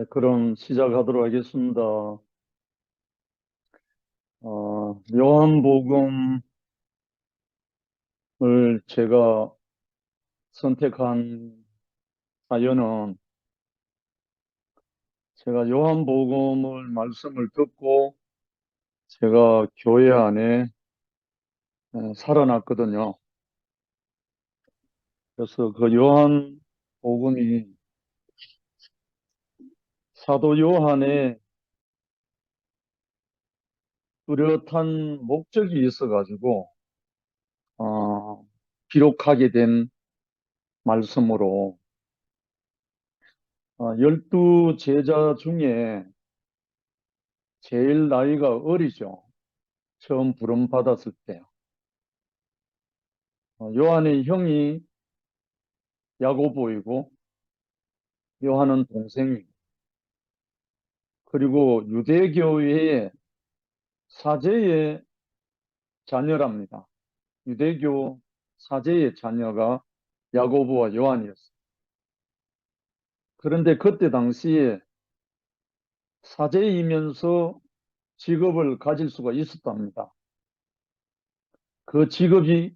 그럼 시작하도록 하겠습니다. 요한복음을 제가 선택한 사연은 제가 요한복음을 말씀을 듣고 제가 교회 안에 살아났거든요. 그래서 그 요한복음이 사도 요한의 뚜렷한 목적이 있어가지고 기록하게 된 말씀으로 12 제자 중에 제일 나이가 어리죠. 처음 부름 받았을 때. 요한의 형이 야고보이고 요한은 동생이고, 그리고 유대교회의 사제의 자녀랍니다. 유대교 사제의 자녀가 야고보와 요한이었어요. 그런데 그때 당시에 사제이면서 직업을 가질 수가 있었답니다. 그 직업이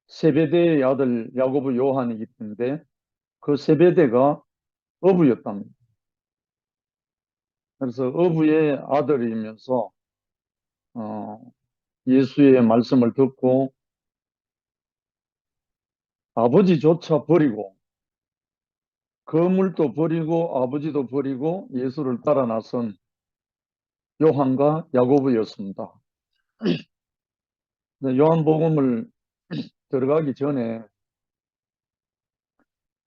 세베대의 아들 야고보 요한이기 때문에 그 세베대가 어부였답니다. 그래서 어부의 아들이면서 어, 예수의 말씀을 듣고 아버지조차 버리고 거물도 버리고 아버지도 버리고 예수를 따라 나선 요한과 야고보였습니다. 요한복음을 들어가기 전에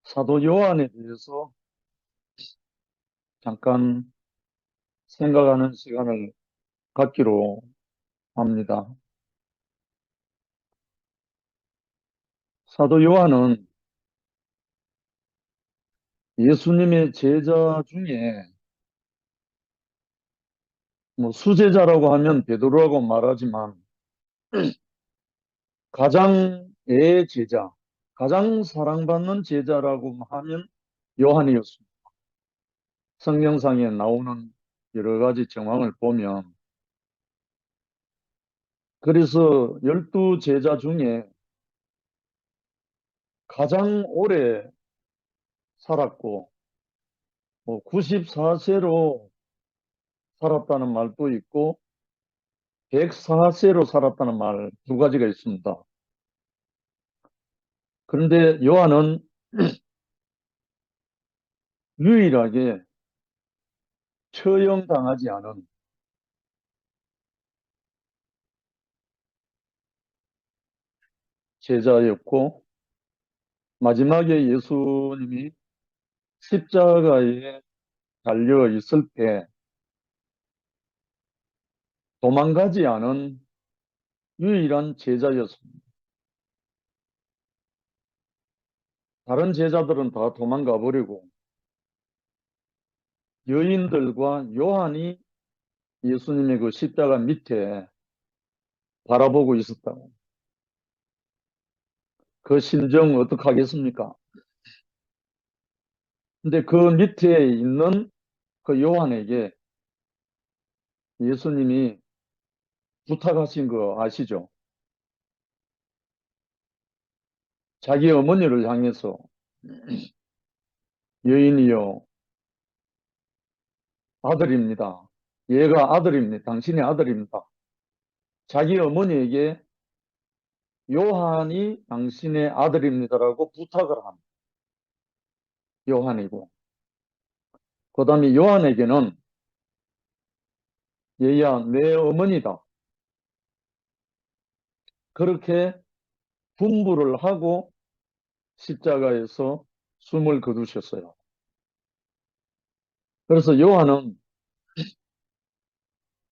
사도 요한에 대해서 잠깐 생각하는 시간을 갖기로 합니다. 사도 요한은 예수님의 제자 중에 수제자라고 하면 베드로라고 말하지만 가장 제자, 가장 사랑받는 제자라고 하면 요한이었습니다. 성경상에 나오는 여러 가지 정황을 보면, 그래서 12 제자 중에 가장 오래 살았고 94세로 살았다는 말도 있고 104세로 살았다는 말 두 가지가 있습니다. 그런데 요한은 유일하게 처형당하지 않은 제자였고, 마지막에 예수님이 십자가에 달려 있을 때 도망가지 않은 유일한 제자였습니다. 다른 제자들은 다 도망가 버리고 여인들과 요한이 예수님의 그 십자가 밑에 바라보고 있었다고. 그 심정 어떡하겠습니까? 근데 그 밑에 있는 그 요한에게 예수님이 부탁하신 거 아시죠? 자기 어머니를 향해서 여인이여, 아들입니다. 얘가 아들입니다. 당신의 아들입니다. 자기 어머니에게 요한이 당신의 아들입니다라고 부탁을 합니다. 요한이고. 그 다음에 요한에게는 얘야 내 어머니다. 그렇게 분부를 하고 십자가에서 숨을 거두셨어요. 그래서 요한은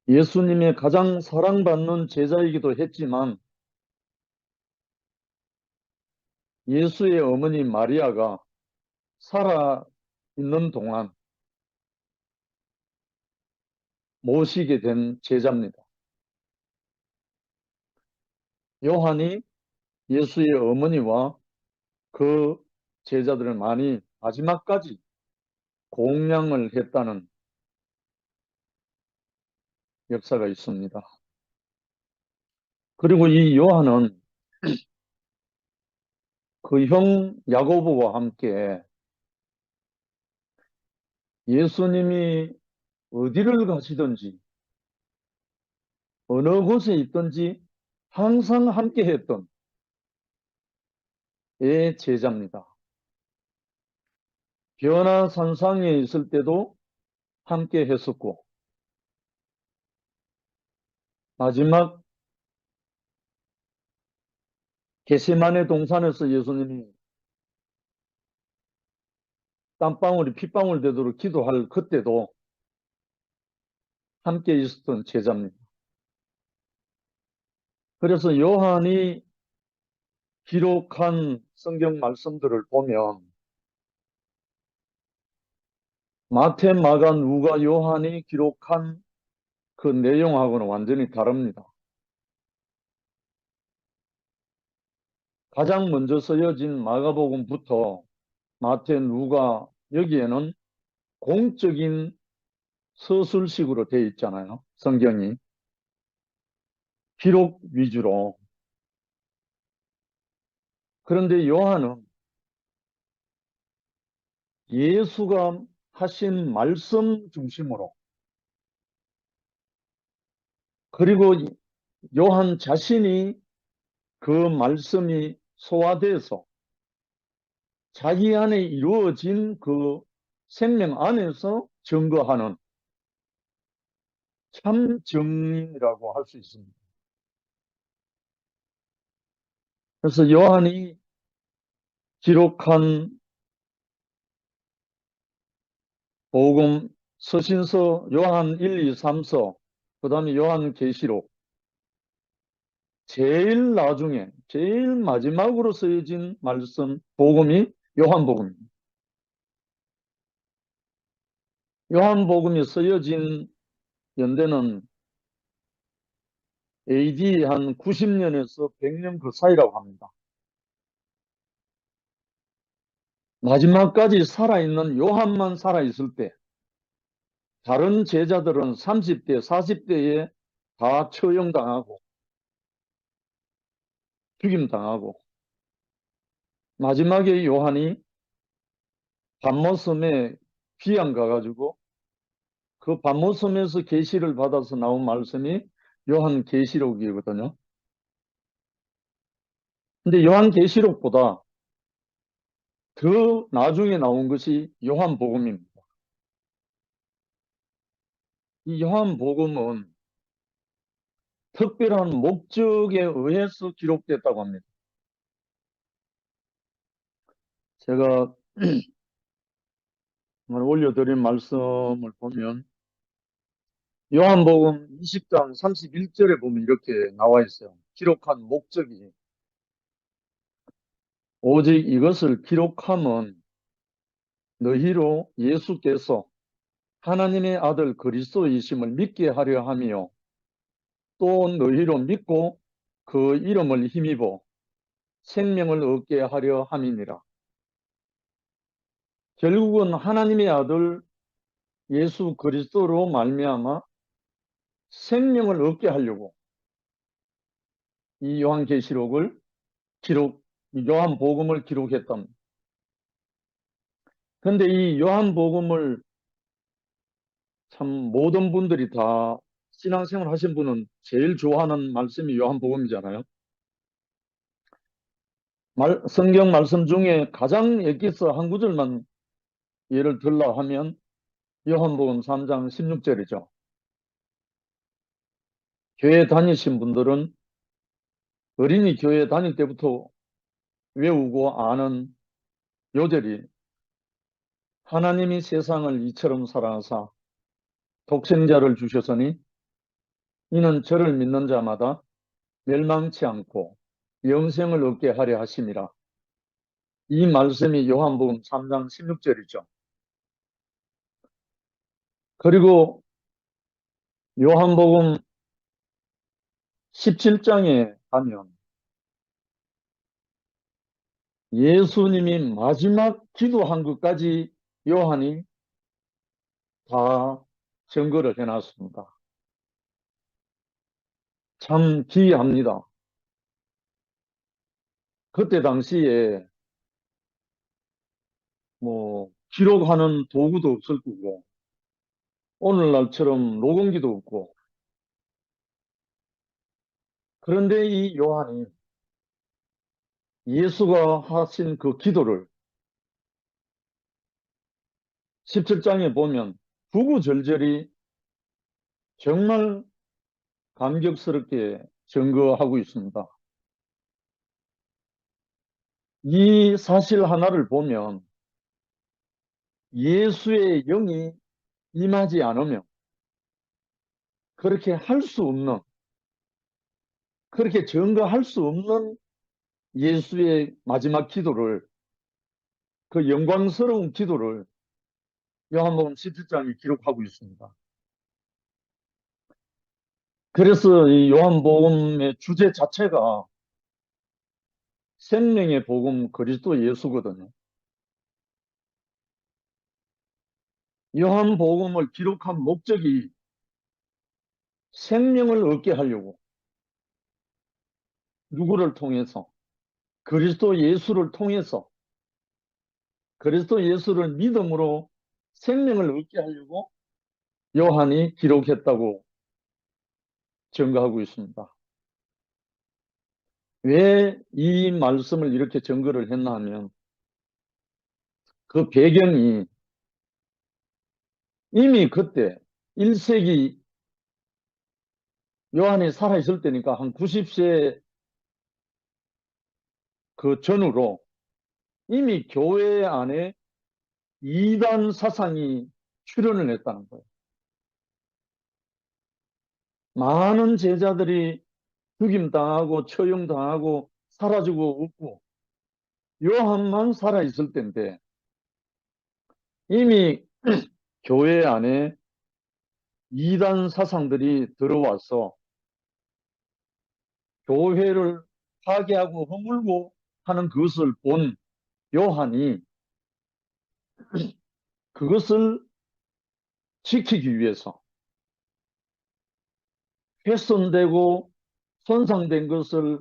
예수님의 가장 사랑받는 제자이기도 했지만 예수의 어머니 마리아가 살아 있는 동안 모시게 된 제자입니다. 요한이 예수의 어머니와 그 제자들을 많이 마지막까지 공양을 했다는 역사가 있습니다. 그리고 이 요한은 그 형 야고보와 함께 예수님이 어디를 가시든지 어느 곳에 있든지 항상 함께 했던 제자입니다. 변화산상에 있을 때도 함께 했었고, 마지막 겟세마네 동산에서 예수님이 땀방울이 핏방울 되도록 기도할 그때도 함께 있었던 제자입니다. 그래서 요한이 기록한 성경 말씀들을 보면 마태, 마가, 누가, 요한이 기록한 그 내용하고는 완전히 다릅니다. 가장 먼저 쓰여진 마가복음부터 마태, 누가, 여기에는 공적인 서술식으로 되어 있잖아요. 성경이 기록 위주로. 그런데 요한은 예수가 하신 말씀 중심으로, 그리고 요한 자신이 그 말씀이 소화돼서 자기 안에 이루어진 그 생명 안에서 증거하는 참 증인이라고 할 수 있습니다. 그래서 요한이 기록한 복음, 서신서, 요한 1, 2, 3서, 그 다음에 요한계시록, 제일 나중에, 제일 마지막으로 쓰여진 말씀, 복음이 요한복음입니다. 요한복음이 쓰여진 연대는 AD 한 90년에서 100년 그 사이라고 합니다. 마지막까지 살아있는 요한만 살아있을 때 다른 제자들은 30대, 40대에 다 처형당하고 죽임당하고, 마지막에 요한이 반모섬에 귀양 가가지고 그 반모섬에서 계시를 받아서 나온 말씀이 요한계시록이거든요. 근데 요한계시록보다 더 나중에 나온 것이 요한복음입니다. 이 요한복음은 특별한 목적에 의해서 기록됐다고 합니다. 제가 올려드린 말씀을 보면 요한복음 20장 31절에 보면 이렇게 나와 있어요. 기록한 목적이 오직 이것을 기록함은 너희로 예수께서 하나님의 아들 그리스도이심을 믿게 하려 하며 또 너희로 믿고 그 이름을 힘입어 생명을 얻게 하려 함이니라. 결국은 하나님의 아들 예수 그리스도로 말미암아 생명을 얻게 하려고 이 요한계시록을 요한복음을 기록했답니다. 그런데 이 요한복음을 참 모든 분들이 다 신앙생활 하신 분은 제일 좋아하는 말씀이 요한복음이잖아요. 성경 말씀 중에 가장 엑기스 한 구절만 예를 들라 하면 요한복음 3장 16절이죠. 교회 다니신 분들은 어린이 교회 다닐 때부터 외우고 아는 요절이 하나님이 세상을 이처럼 사랑하사 독생자를 주셨으니 이는 저를 믿는 자마다 멸망치 않고 영생을 얻게 하려 하심이라. 이 말씀이 요한복음 3장 16절이죠. 그리고 요한복음 17장에 가면 예수님이 마지막 기도한 것까지 요한이 다 증거를 해놨습니다. 참 기이합니다. 그때 당시에 뭐 기록하는 도구도 없을 거고 오늘날처럼 녹음기도 없고 그런데 이 요한이 예수가 하신 그 기도를 17장에 보면 구구절절히 정말 감격스럽게 증거하고 있습니다. 이 사실 하나를 보면 예수의 영이 임하지 않으면 그렇게 할 수 없는, 그렇게 증거할 수 없는 예수의 마지막 기도를, 그 영광스러운 기도를 요한복음 17장이 기록하고 있습니다. 그래서 이 요한복음의 주제 자체가 생명의 복음 그리스도 예수거든요. 요한복음을 기록한 목적이 생명을 얻게 하려고 누구를 통해서 그리스도 예수를 통해서 그리스도 예수를 믿음으로 생명을 얻게 하려고 요한이 기록했다고 증거하고 있습니다. 왜 이 말씀을 이렇게 증거를 했나 하면 그 배경이 이미 그때 1세기 요한이 살아있을 때니까 한 90세 그 전후로 이미 교회 안에 이단 사상이 출현을 했다는 거예요. 많은 제자들이 죽임당하고 처형당하고 사라지고 없고 요한만 살아있을 때인데 이미 교회 안에 이단 사상들이 들어와서 교회를 파괴하고 허물고 하는 것을 본 요한이 그것을 지키기 위해서 훼손되고 손상된 것을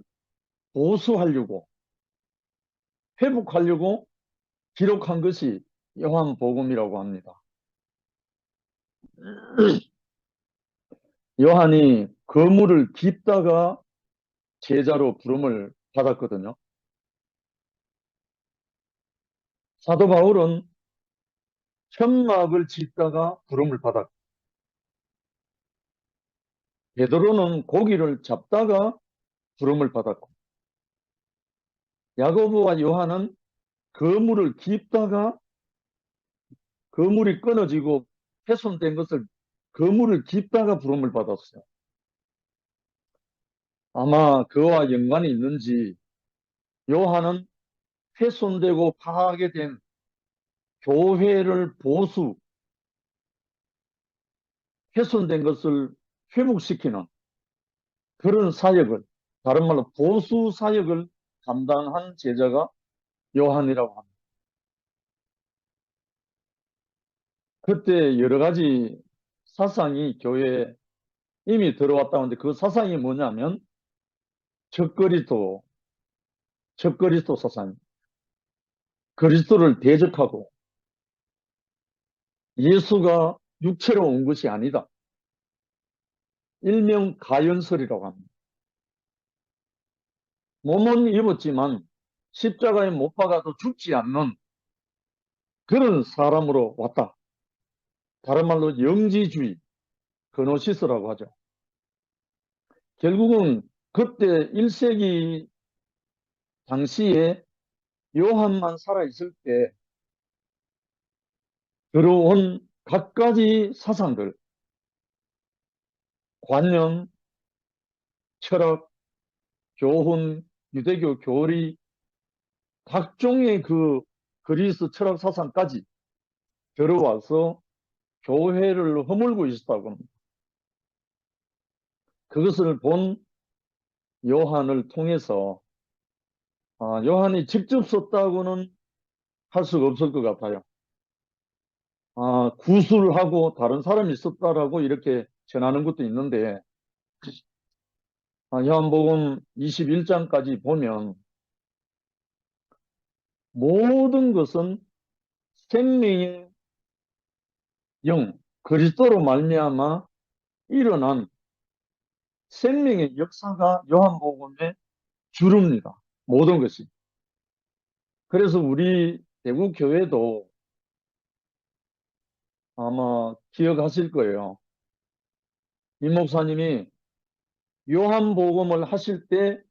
보수하려고 회복하려고 기록한 것이 요한복음이라고 합니다. 요한이 거물을 깁다가 제자로 부름을 받았거든요. 사도 바울은 천막을 짓다가 부름을 받았고 베드로는 고기를 잡다가 부름을 받았고 야고보와 요한은 거물을 깁다가 거물이 끊어지고 훼손된 것을 거물을 깁다가 부름을 받았어요. 아마 그와 연관이 있는지 요한은 훼손되고 파괴된 교회를 보수, 훼손된 것을 회복시키는 그런 사역을, 다른 말로 보수 사역을 감당한 제자가 요한이라고 합니다. 그때 여러 가지 사상이 교회에 이미 들어왔다고 하는데 그 사상이 뭐냐면 적그리스도 사상, 그리스도를 대적하고 예수가 육체로 온 것이 아니다. 일명 가연설이라고 합니다. 몸은 입었지만 십자가에 못 박아도 죽지 않는 그런 사람으로 왔다. 다른 말로 영지주의, 그노시스라고 하죠. 결국은 그때 1세기 당시에 요한만 살아있을 때 들어온 갖가지 사상들, 관념, 철학, 교훈, 유대교 교리, 각종의 그 그리스 철학 사상까지 들어와서 교회를 허물고 있었다고 합니다. 그것을 본 요한을 통해서 요한이 직접 썼다고는 할 수가 없을 것 같아요. 구술하고 다른 사람이 있었다라고 이렇게 전하는 것도 있는데, 요한복음 21장까지 보면 모든 것은 생명의 영, 그리스도로 말미암아 일어난 생명의 역사가 요한복음의 주류입니다. 모든 것이. 그래서 우리 대구 교회도 아마 기억하실 거예요. 이 목사님이 요한복음을 하실 때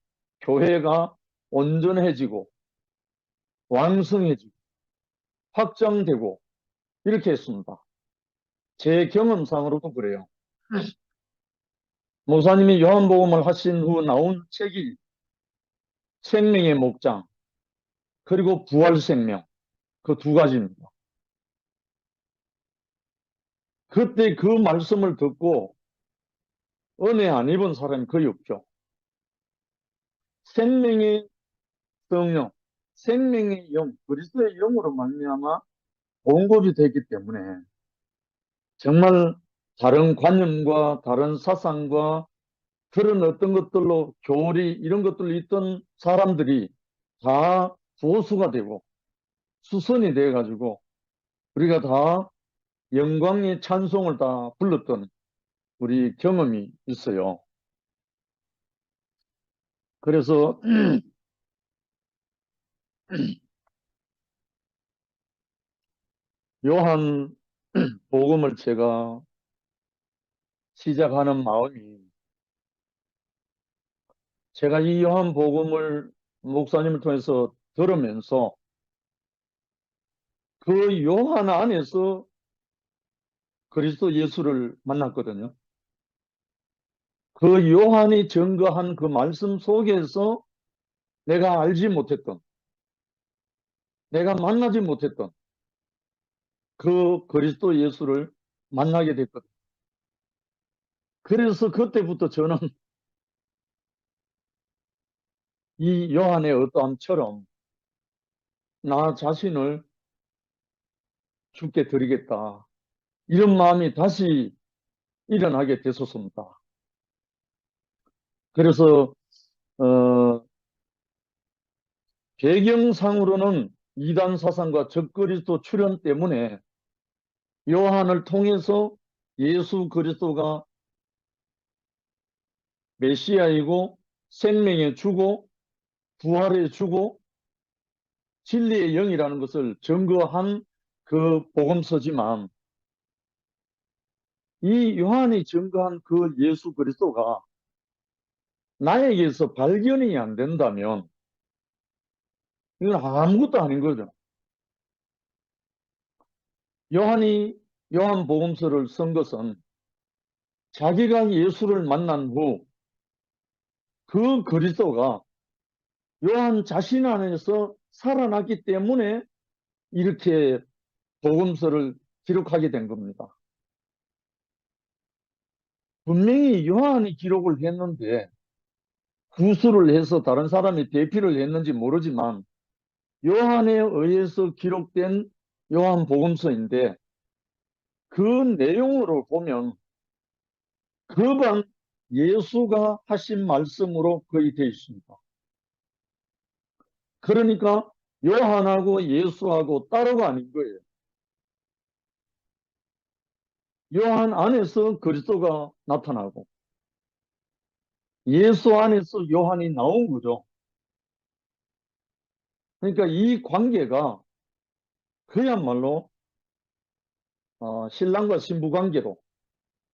교회가 온전해지고 왕성해지고 확장되고 이렇게 했습니다. 제 경험상으로도 그래요. 목사님이 요한복음을 하신 후 나온 책이 생명의 목장 그리고 부활생명 그 두 가지입니다. 그때 그 말씀을 듣고 은혜 안 입은 사람이 거의 없죠. 생명의 성령, 생명의 영, 그리스도의 영으로 말미암아 공급이 되기 때문에 정말 다른 관념과 다른 사상과 그런 어떤 것들로 교리 이런 것들로 있던 사람들이 다 보수가 되고 수선이 돼 가지고 우리가 다 영광의 찬송을 다 불렀던 우리 경험이 있어요. 그래서 요한 복음을 제가 시작하는 마음이 제가 이 요한 복음을 목사님을 통해서 들으면서 그 요한 안에서 그리스도 예수를 만났거든요. 그 요한이 증거한 그 말씀 속에서 내가 알지 못했던, 내가 만나지 못했던 그 그리스도 예수를 만나게 됐거든요. 그래서 그때부터 저는 이 요한의 어떠함처럼 나 자신을 주께 드리겠다. 이런 마음이 다시 일어나게 됐었습니다. 그래서 어, 배경상으로는 이단 사상과 적그리스도 출현 때문에 요한을 통해서 예수 그리스도가 메시아이고 생명의 주고 부활의 주고 진리의 영이라는 것을 증거한 그 복음서지만 이 요한이 증거한 그 예수 그리스도가 나에게서 발견이 안 된다면 이건 아무것도 아닌 거죠. 요한이 요한복음서를 쓴 것은 자기가 예수를 만난 후 그 그리스도가 요한 자신 안에서 살아났기 때문에 이렇게 복음서를 기록하게 된 겁니다. 분명히 요한이 기록을 했는데 구술을 해서 다른 사람이 대피를 했는지 모르지만 요한에 의해서 기록된 요한복음서인데 그 내용으로 보면 그반 예수가 하신 말씀으로 거의 되어 있습니다. 그러니까 요한하고 예수하고 따로가 아닌 거예요. 요한 안에서 그리스도가 나타나고 예수 안에서 요한이 나온 거죠. 그러니까 이 관계가 그야말로 신랑과 신부 관계로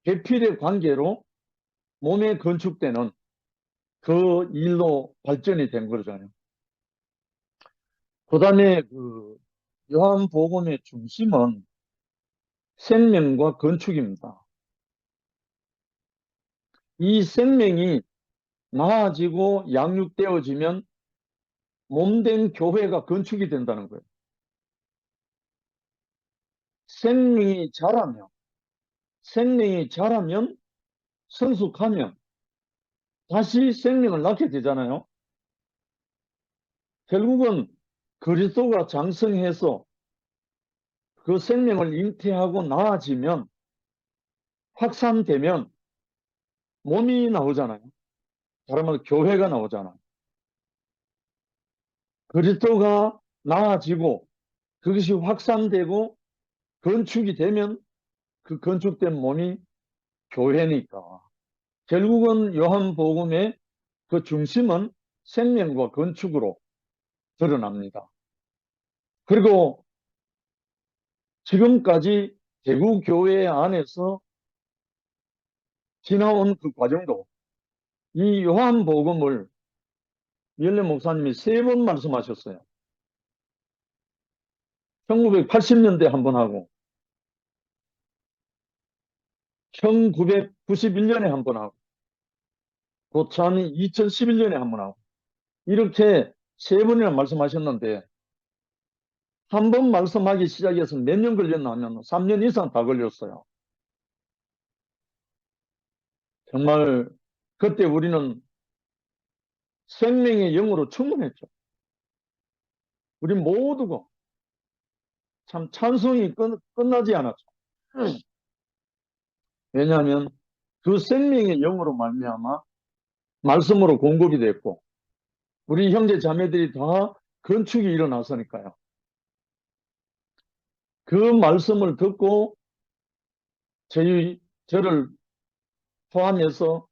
배필의 관계로 몸에 건축되는 그 일로 발전이 된 거잖아요. 그 다음에 그 요한복음의 중심은 생명과 건축입니다. 이 생명이 나아지고 양육되어지면 몸된 교회가 건축이 된다는 거예요. 생명이 자라면, 생명이 자라면, 성숙하면 다시 생명을 낳게 되잖아요. 결국은 그리스도가 장성해서 그 생명을 잉태하고 나아지면, 확산되면 몸이 나오잖아요. 다른 말로 교회가 나오잖아요. 그리스도가 나아지고 그것이 확산되고 건축이 되면 그 건축된 몸이 교회니까. 결국은 요한복음의 그 중심은 생명과 건축으로 드러납니다. 그리고 지금까지 대구 교회 안에서 지나온 그 과정도 이 요한복음을 위엘레 목사님이 3번 말씀하셨어요. 1980년대 한 번 하고 1991년에 한 번 하고 고참이 2011년에 한 번 하고 이렇게 3번이나 말씀하셨는데 한 번 말씀하기 시작해서 몇 년 걸렸나 하면 3년 이상 다 걸렸어요. 정말 그때 우리는 생명의 영으로 충만했죠. 우리 모두가 참 찬송이 끝나지 않았죠. 왜냐하면 그 생명의 영으로 말미암아 말씀으로 공급이 됐고 우리 형제 자매들이 다 건축이 일어났으니까요. 그 말씀을 듣고 저를 포함해서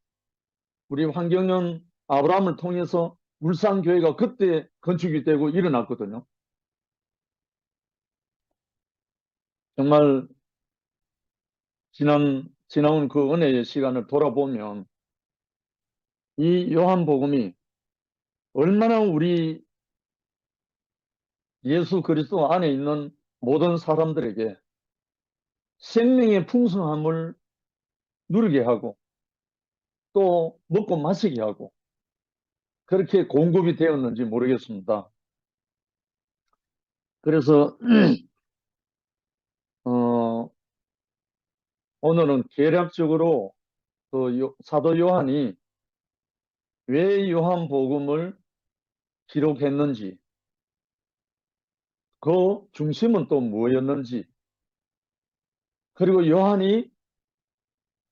우리 환경년 아브라함을 통해서 울산교회가 그때 건축이 되고 일어났거든요. 정말 지나온 그 은혜의 시간을 돌아보면 이 요한복음이 얼마나 우리 예수 그리스도 안에 있는 모든 사람들에게 생명의 풍성함을 누리게 하고 또 먹고 마시게 하고 그렇게 공급이 되었는지 모르겠습니다. 그래서 오늘은 개략적으로 그 사도 요한이 왜 요한복음을 기록했는지 그 중심은 또 뭐였는지 그리고 요한이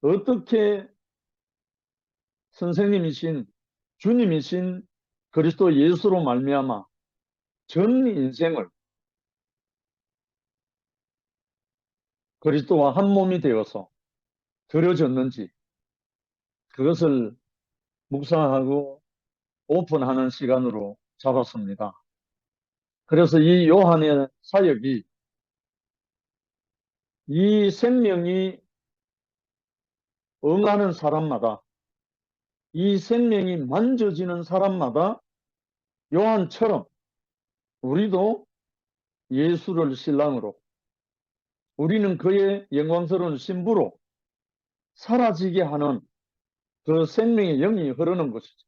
어떻게 선생님이신 주님이신 그리스도 예수로 말미암아 전 인생을 그리스도와 한 몸이 되어서 드려졌는지 그것을 묵상하고 오픈하는 시간으로 잡았습니다. 그래서 이 요한의 사역이 이 생명이 응하는 사람마다 이 생명이 만져지는 사람마다 요한처럼 우리도 예수를 신랑으로 우리는 그의 영광스러운 신부로 사라지게 하는 그 생명의 영이 흐르는 것이죠.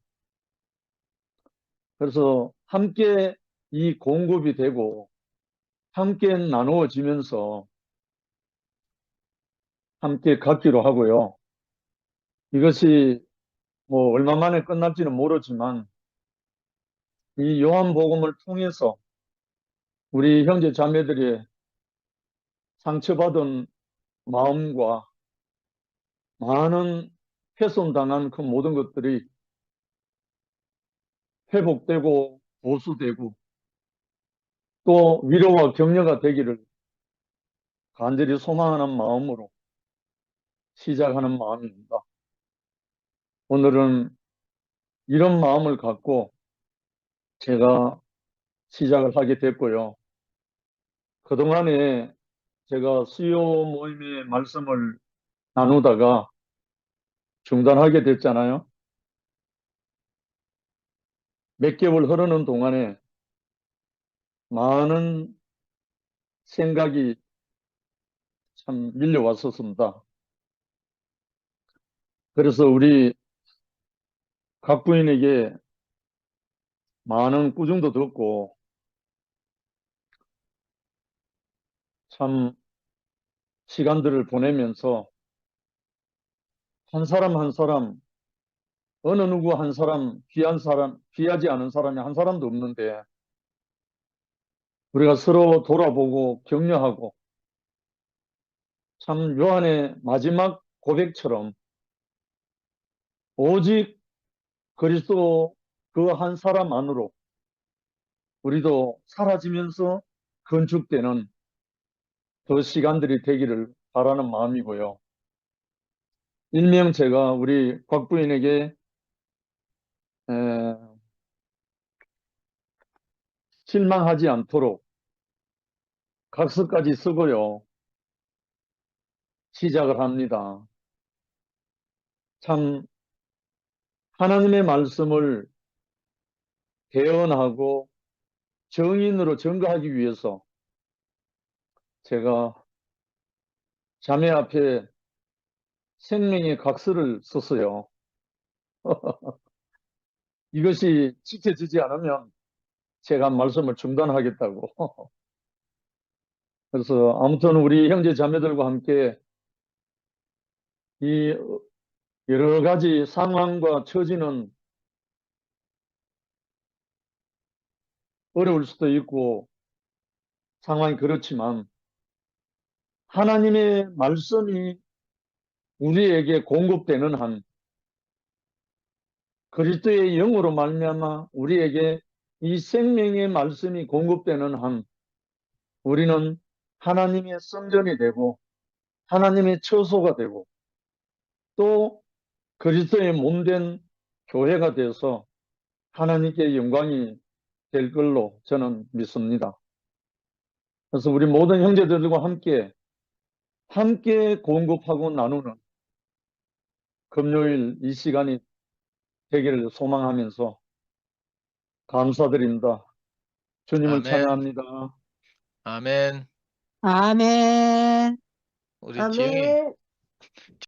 그래서 함께 이 공급이 되고 함께 나누어지면서 함께 갖기로 하고요. 이것이 뭐 얼마 만에 끝날지는 모르지만 이 요한복음을 통해서 우리 형제 자매들의 상처받은 마음과 많은 훼손당한 그 모든 것들이 회복되고 보수되고 또 위로와 격려가 되기를 간절히 소망하는 마음으로 시작하는 마음입니다. 오늘은 이런 마음을 갖고 제가 시작을 하게 됐고요. 그동안에 제가 수요 모임의 말씀을 나누다가 중단하게 됐잖아요. 몇 개월 흐르는 동안에 많은 생각이 참 밀려왔었습니다. 그래서 우리 각 부인에게 많은 꾸중도 듣고 참 시간들을 보내면서 한 사람 한 사람 어느 누구 한 사람 귀하지 않은 사람이 한 사람도 없는데 우리가 서로 돌아보고 격려하고 참 요한의 마지막 고백처럼 오직 그리스도 그 한 사람 안으로 우리도 사라지면서 건축되는 그 시간들이 되기를 바라는 마음이고요. 일명 제가 우리 곽 부인에게 실망하지 않도록 각서까지 쓰고요. 시작을 합니다. 참 하나님의 말씀을 대언하고 정인으로 증거하기 위해서 제가 자매 앞에 생명의 각서를 썼어요. 이것이 지켜지지 않으면 제가 말씀을 중단하겠다고. 그래서 아무튼 우리 형제 자매들과 함께 이 여러 가지 상황과 처지는 어려울 수도 있고 상황이 그렇지만 하나님의 말씀이 우리에게 공급되는 한 그리스도의 영으로 말미암아 우리에게 이 생명의 말씀이 공급되는 한 우리는 하나님의 성전이 되고 하나님의 처소가 되고 또 그리스도의 몸된 교회가 되어서 하나님께 영광이 될 걸로 저는 믿습니다. 그래서 우리 모든 형제들과 함께 공급하고 나누는 금요일 이 시간이 되기를 소망하면서 감사드립니다. 주님을 아멘. 찬양합니다. 아멘. 아멘. 우리 지영이 아멘.